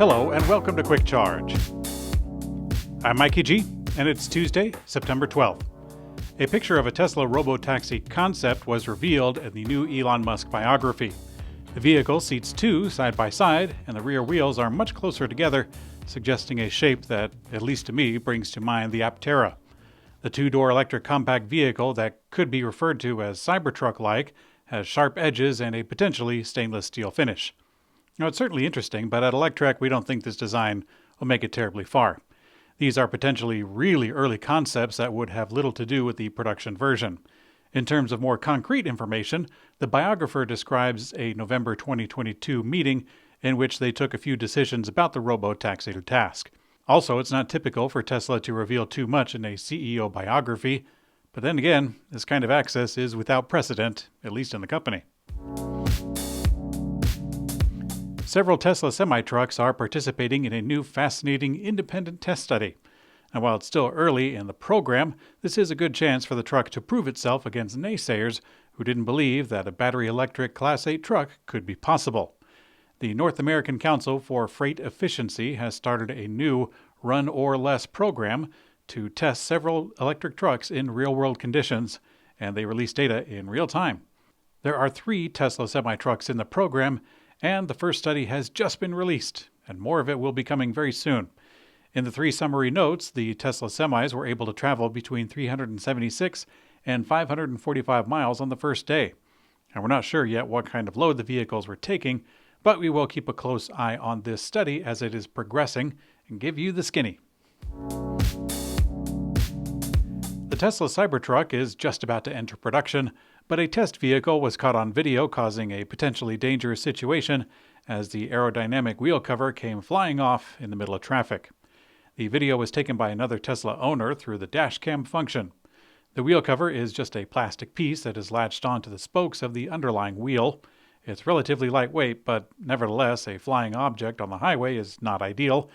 Hello and welcome to Quick Charge. I'm Mikey G, and it's Tuesday, September 12th. A picture of a Tesla Robotaxi concept was revealed in the new Elon Musk biography. The vehicle seats two side by side, and the rear wheels are much closer together, suggesting a shape that, at least to me, brings to mind the Aptera. The two-door electric compact vehicle that could be referred to as Cybertruck-like has sharp edges and a potentially stainless steel finish. Now, it's certainly interesting, but at Electrek we don't think this design will make it terribly far. These are potentially really early concepts that would have little to do with the production version. In terms of more concrete information, the biographer describes a November 2022 meeting in which they took a few decisions about the Robotaxi to task. Also, it's not typical for Tesla to reveal too much in a CEO biography, but then again, this kind of access is without precedent, at least in the company. Several Tesla semi-trucks are participating in a new fascinating independent test study. And while it's still early in the program, this is a good chance for the truck to prove itself against naysayers who didn't believe that a battery electric Class 8 truck could be possible. The North American Council for Freight Efficiency has started a new Run or Less program to test several electric trucks in real-world conditions, and they release data in real time. There are 3 Tesla semi-trucks in the program, and the first study has just been released, and more of it will be coming very soon. In the 3 summary notes, the Tesla semis were able to travel between 376 and 545 miles on the first day. And we're not sure yet what kind of load the vehicles were taking, but we will keep a close eye on this study as it is progressing and give you the skinny. The Tesla Cybertruck is just about to enter production, but a test vehicle was caught on video causing a potentially dangerous situation as the aerodynamic wheel cover came flying off in the middle of traffic. The video was taken by another Tesla owner through the dashcam function. The wheel cover is just a plastic piece that is latched onto the spokes of the underlying wheel. It's relatively lightweight, but nevertheless, a flying object on the highway is not ideal.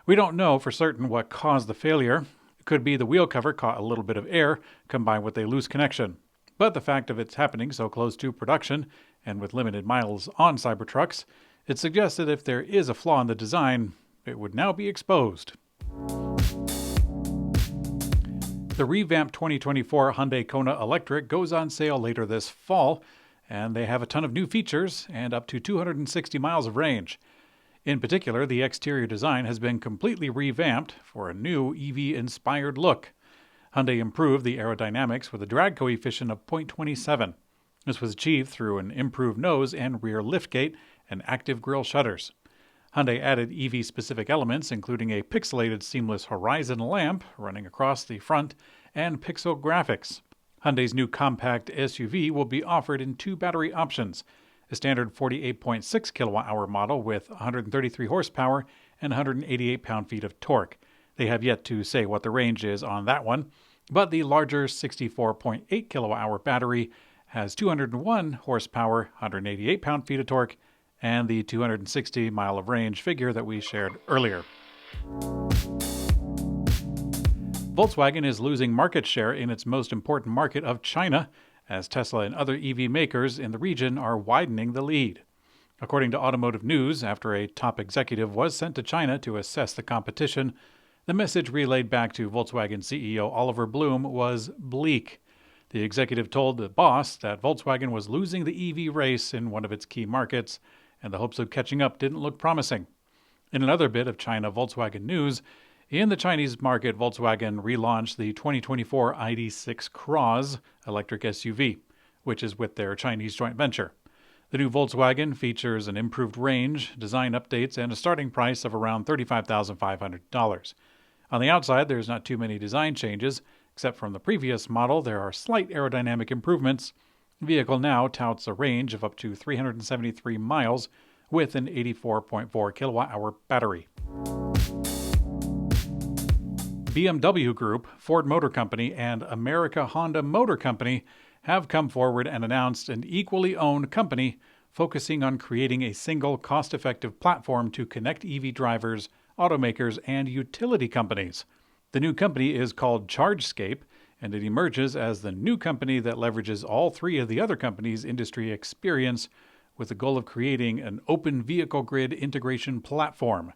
We don't know for certain what caused the failure. It could be the wheel cover caught a little bit of air combined with a loose connection. But the fact of it's happening so close to production and with limited miles on Cybertrucks, it suggests that if there is a flaw in the design, it would now be exposed. The revamped 2024 Hyundai Kona Electric goes on sale later this fall, and they have a ton of new features and up to 260 miles of range. In particular, the exterior design has been completely revamped for a new EV-inspired look. Hyundai improved the aerodynamics with a drag coefficient of 0.27. This was achieved through an improved nose and rear liftgate and active grille shutters. Hyundai added EV-specific elements, including a pixelated seamless horizon lamp running across the front and pixel graphics. Hyundai's new compact SUV will be offered in 2 battery options, a standard 48.6 kilowatt-hour model with 133 horsepower and 188 pound-feet of torque. They have yet to say what the range is on that one, but the larger 64.8 kilowatt-hour battery has 201 horsepower, 188 pound-feet of torque, and the 260 mile of range figure that we shared earlier. Volkswagen is losing market share in its most important market of China, as Tesla and other EV makers in the region are widening the lead. According to Automotive News, after a top executive was sent to China to assess the competition, the message relayed back to Volkswagen CEO Oliver Blume was bleak. The executive told the boss that Volkswagen was losing the EV race in one of its key markets, and the hopes of catching up didn't look promising. In another bit of China Volkswagen news, in the Chinese market, Volkswagen relaunched the 2024 ID.6 Crozz electric SUV, which is with their Chinese joint venture. The new Volkswagen features an improved range, design updates, and a starting price of around $35,500. On the outside, there's not too many design changes. Except from the previous model, there are slight aerodynamic improvements. The vehicle now touts a range of up to 373 miles with an 84.4 kilowatt-hour battery. BMW Group, Ford Motor Company, and America Honda Motor Company have come forward and announced an equally owned company focusing on creating a single cost-effective platform to connect EV drivers, automakers, and utility companies. The new company is called ChargeScape, and it emerges as the new company that leverages all 3 of the other companies' industry experience with the goal of creating an open vehicle grid integration platform.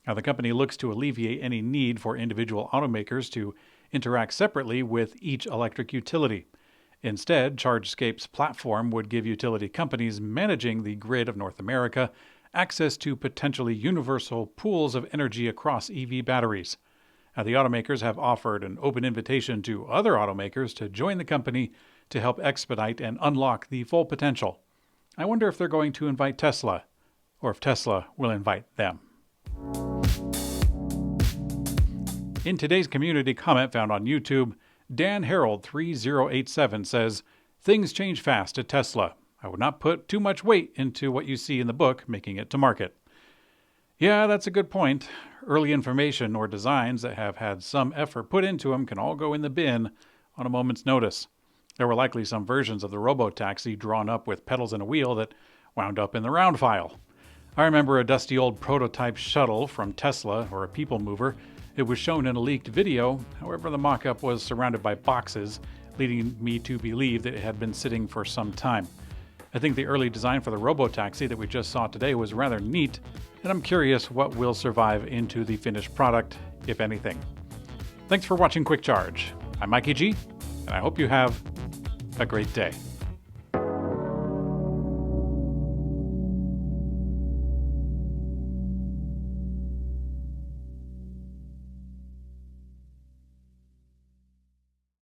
Now, the company looks to alleviate any need for individual automakers to interact separately with each electric utility. Instead, ChargeScape's platform would give utility companies managing the grid of North America access to potentially universal pools of energy across EV batteries. Now, the automakers have offered an open invitation to other automakers to join the company to help expedite and unlock the full potential. I wonder if they're going to invite Tesla, or if Tesla will invite them. In today's community comment found on YouTube, Dan Harold 3087 says, "Things change fast at Tesla. I would not put too much weight into what you see in the book making it to market." Yeah, that's a good point. Early information or designs that have had some effort put into them can all go in the bin on a moment's notice. There were likely some versions of the Robotaxi drawn up with pedals and a wheel that wound up in the round file. I remember a dusty old prototype shuttle from Tesla, or a people mover. It was shown in a leaked video. However, the mock-up was surrounded by boxes, leading me to believe that it had been sitting for some time. I think the early design for the Robotaxi that we just saw today was rather neat, and I'm curious what will survive into the finished product, if anything. Thanks for watching Quick Charge. I'm Mikey G, and I hope you have a great day.